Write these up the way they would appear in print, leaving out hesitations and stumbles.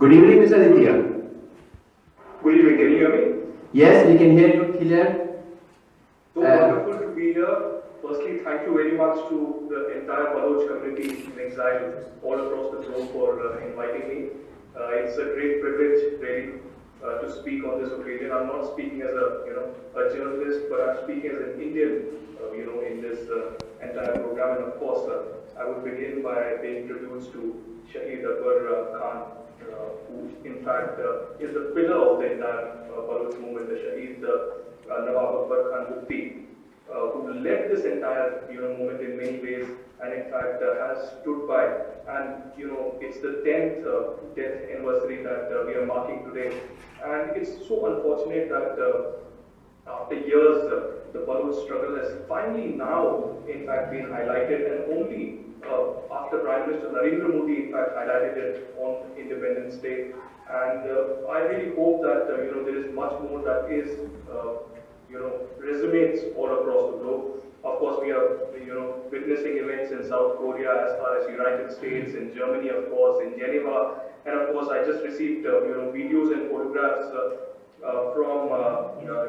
Good evening, Mr. Aditiya. Good evening, can you hear me? Yes, we can hear you clear. So wonderful to be here. Firstly, thank you very much to the entire Baloch community in exile all across the globe for inviting me. It's a great privilege, really, to speak on this occasion. I'm not speaking as a journalist, but I'm speaking as an Indian, in this entire program. And of course, I would begin by paying tributes to Shahid Akbar Khan, who in fact is the pillar of the entire Baloch movement, the Shahid Nawab Akbar Khan Mufti, who led this entire movement in many ways, and in fact has stood by. And it's the 10th death anniversary that we are marking today, and it's so unfortunate that after years the Baloch struggle has finally now in fact been highlighted, and only after Prime Minister Narendra Modi in fact highlighted it on Independence Day. And I really hope that there is much more that is resonates all across the globe. Of course, we are witnessing events in South Korea, as far as United States, in Germany, of course, in Geneva, and of course I just received videos and photographs from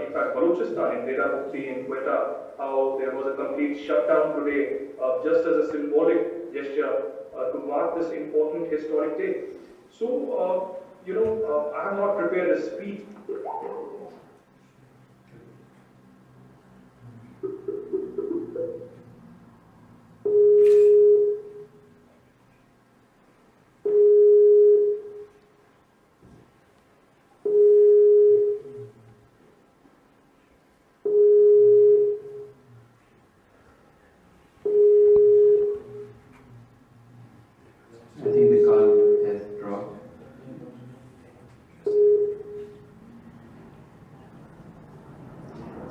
in fact Balochistan in Dera Mufti in Quetta, how there was a complete shutdown today, just as a symbolic gesture to mark this important historic day. So I have not prepared a speech.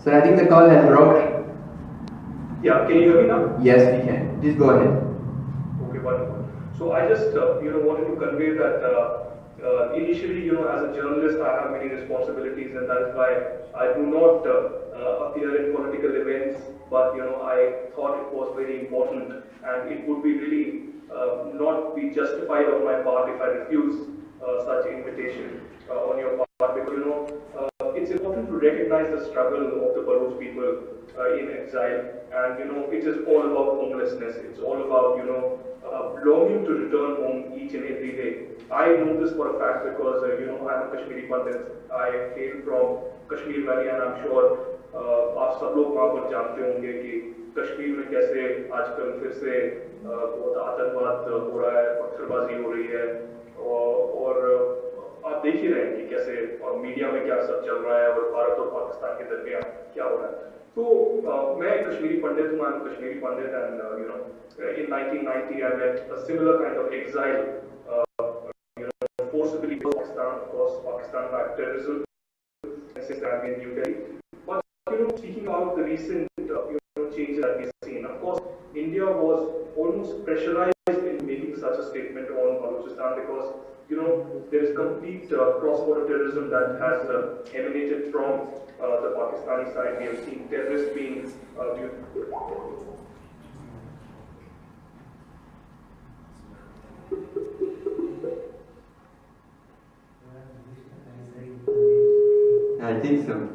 Sir, I think the call has dropped. Yeah, can you hear me now? Yes, we can. Please go ahead. Okay, wonderful. So I just wanted to convey that initially, as a journalist, I have many responsibilities, and that is why I do not appear in political events. But I thought it was very important, and it would be really not be justified on my part if I refuse such invitation on your part, because it's important to recognize the struggle of the Baloch people in exile, and it is all about homelessness. It's all about longing to return home each and every day. I know this for a fact because I'm a Kashmiri Pandit. I hail from Kashmir Valley, and I'm sure आप सब लोग वहाँ पर जानते होंगे कि कश्मीर में कैसे आजकल फिर से बहुत आतंकवाद हो रहा है, पत्थरबाजी हो रही है, और आप देख ही रहे हैं कि कैसे और मीडिया में क्या सब चल रहा है और भारत और पाकिस्तान के दरमियान क्या हो रहा है. तो मैं कश्मीरी पंडित हूँ, I'm a Kashmiri Pandit, and in 1990 I met a similar kind of exile, forcibly to Pakistan. Of course, Pakistan backed terrorism, and since I've been in New Delhi. But speaking about the recent changes that we've seen, of course, India was almost pressurized in making such a statement on Balochistan because there is complete cross-border terrorism that has emanated from the Pakistani side. We have seen terrorists being I think so.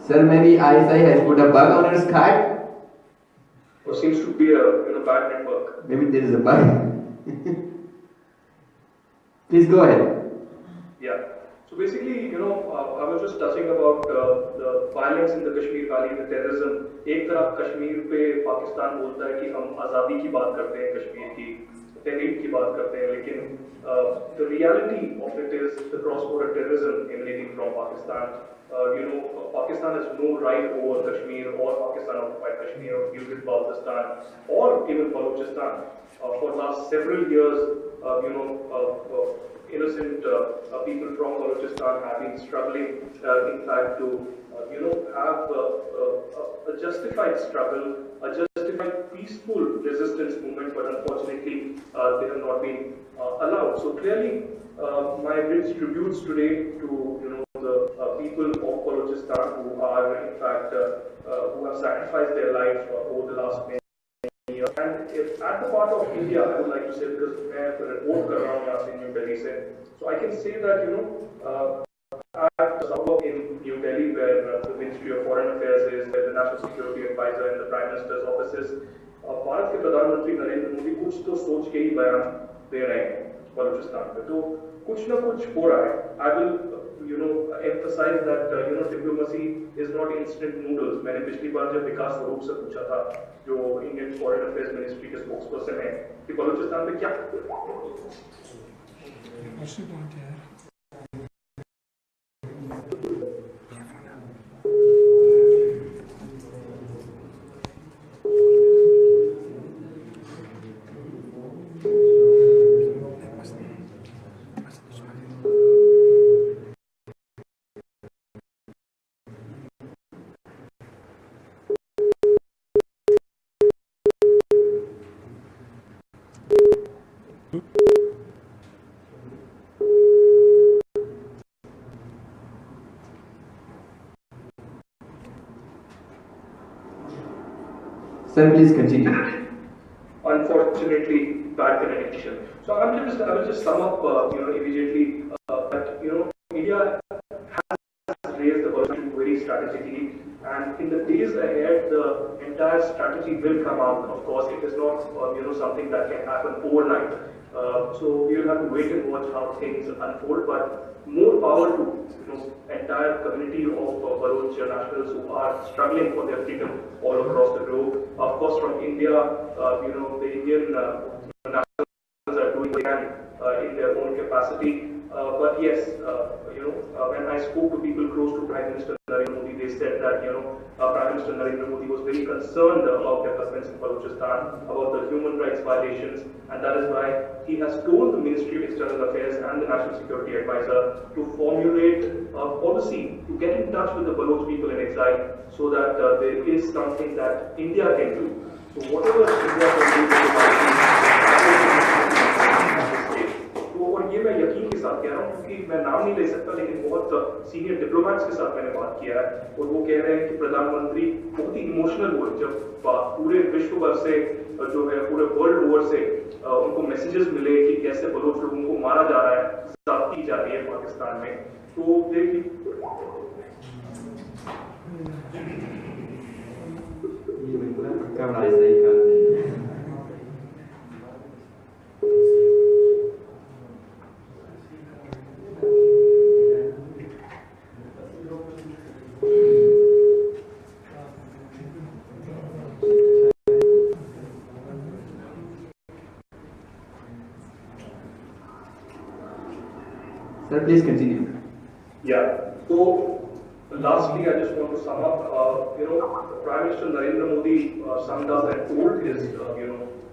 Sir, maybe ISI has put a bug on your Skype? Or seems to be a bad network. Maybe there is a bug. Please go ahead. Yeah. So basically, I was just touching about the violence in the Kashmir Valley, the terrorism. एक तरफ कश्मीर पे पाकिस्तान बोलता है कि हम आज़ादी की बात करते हैं, कश्मीर की तहरीक की बात करते हैं, लेकिन the reality of it is the cross-border terrorism emanating from Pakistan. Pakistan has no right over Kashmir or Pakistan occupied Kashmir or Gilgit-Baltistan or even Balochistan. For last several years, innocent people from Balochistan have been struggling, in fact, to have a justified struggle, a justified peaceful resistance movement, but unfortunately they have not been allowed. So clearly, my rich tributes today to the people of Balochistan who are in fact who have sacrificed their life over the last many years. And if at the part of India, I would like to say, because मैं report कर रहा हूँ यहाँ से New Delhi से, so I can say that at the suburb in New Delhi, where the Ministry of Foreign Affairs is, where the National Security Advisor and the Prime Minister's office is, Bharat के प्रधानमंत्री नरेंद्र मोदी कुछ तो सोच के ही बयान दे रहे हैं बलूचिस्तान पे, तो कुछ ना कुछ हो रहा है. I will emphasize that diplomacy is not instant noodles. मैंने पिछली बार जब विकास स्वरूप से पूछा था, जो इंडियन फॉरेन अफेयर्स मिनिस्ट्री के स्पोक्सपर्सन हैं, कि बलूचिस्तान पे क्या Sir, please continue. Unfortunately, bad connection. So I will just sum up, immediately that India has raised the issue very strategically, and in the days ahead, the entire strategy will come out. Of course, it is not something that can happen overnight. So we will have to wait and watch how things unfold. But more power to entire community of Baloch nationals who are struggling for their freedom all across the globe. Of course, from India, the Indian nationals are doing what they can in their own capacity. But yes, when I spoke to people close to Prime Minister Narendra Modi, they said that Prime Minister Narendra Modi was very concerned about developments in Balochistan, about the human rights violations, and that is why he has told the Ministry of External Affairs and the National Security Advisor to formulate a policy to get in touch with the Baloch people in exile, so that there is something that India can do. So whatever India can do, और ये मैं यकीन के साथ कह रहा हूँ, क्योंकि मैं नाम नहीं ले सकता, लेकिन बहुत सीनियर डिप्लोमेट्स के साथ मैंने बात किया है, और वो कह रहे हैं कि प्रधानमंत्री बहुत ही इमोशनल हुए जब पूरे विश्व भर से जो है पूरे वर्ल्ड ओवर से उनको मैसेजेस मिले कि कैसे बलोच लोगों को मारा जा रहा है, ज्यादती की जा रही है पाकिस्तान में. तो देखिए Sir, please continue. Yeah. So, lastly, I just want to sum up. Prime Minister Narendra Modi summed up and told his,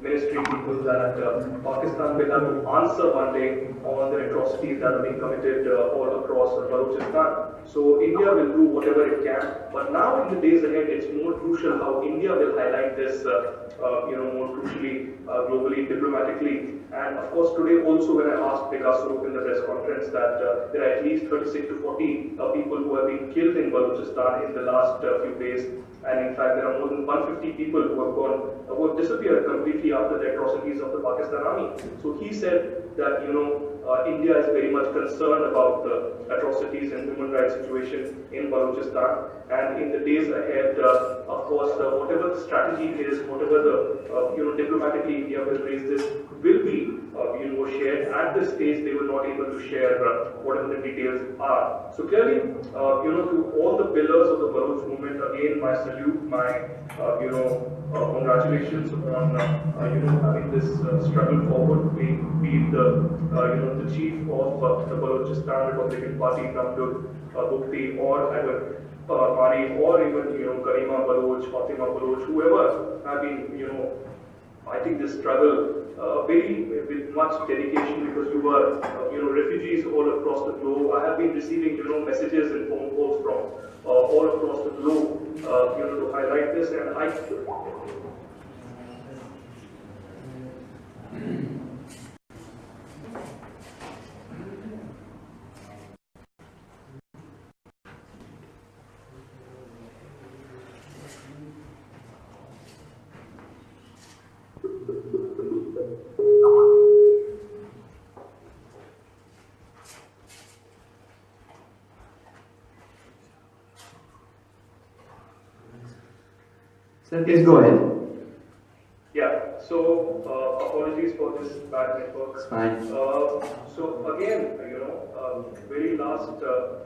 ministry people that Pakistan will have to answer one day on the atrocities that are being committed all across Balochistan. So India will do whatever it can. But now, in the days ahead, it's more crucial how India will highlight this, more crucially, globally, diplomatically. And of course, today also when I asked Vikas Swarup in the press conference that there are at least 36 to 40 people who have been killed in Balochistan in the last few days. And in fact, there are more than 150 people who have disappeared completely after the atrocities of the Pakistan army. So he said that, India is very much concerned about the atrocities and human rights situation in Balochistan. And in the days ahead, of course, whatever the strategy is, whatever the, diplomatically India will raise this, will be, shared. At this stage, they were not able to share whatever the details are. So clearly, to all the pillars of the Baloch movement, again, my salute, my, congratulations on, having this struggle forward, be it the chief of the Balochistan Republican Party, Namdur Bukti, or Mari, or even, Karima Baloch, Fatima Baloch, whoever have been, I think this struggle with much dedication, because you are, refugees all across the globe. I have been receiving, messages and phone calls from all across the globe, to highlight this, and Sir, please go ahead. Yeah, so apologies for this bad network. It's fine. So again, very last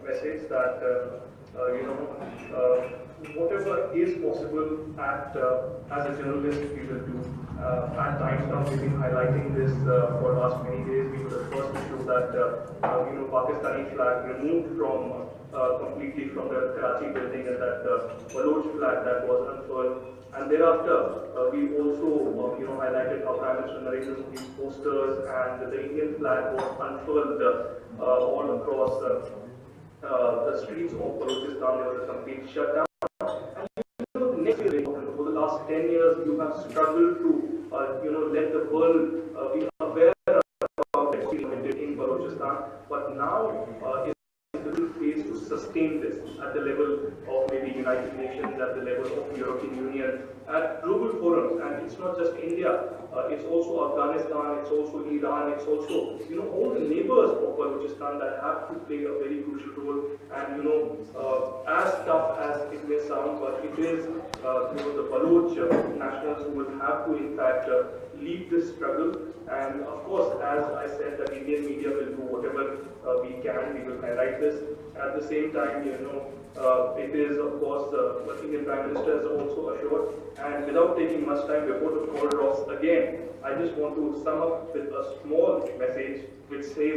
message that whatever is possible as a journalist we will do. At times now we've been highlighting this for last many days. We were the first to show that Pakistani flag removed from completely from the Karachi building, and that Baloch flag that was unfurled. And thereafter, we also highlighted how Prime Minister Narendra Modi's posters and the Indian flag was unfurled all across the streets of Balochistan. There was a complete shutdown. Next year, for the last 10 years, you have struggled to let the world be aware about what's in Balochistan. But now is the phase to sustain this at the level of maybe United Nations, at the level of European Union, at global forums. And it's not just India, it's also Afghanistan, it's also Iran, it's also all the neighbors of Balochistan that have to play a very crucial role. And as tough as it may sound, but it is the Baloch nationals who will have to in fact lead this struggle. And of course, as I said, the Indian media will do whatever we can. We will highlight this. At the same time, it is of course what the Indian Prime Minister has also assured. And without taking much time before the call drops again, I just want to sum up with a small message which says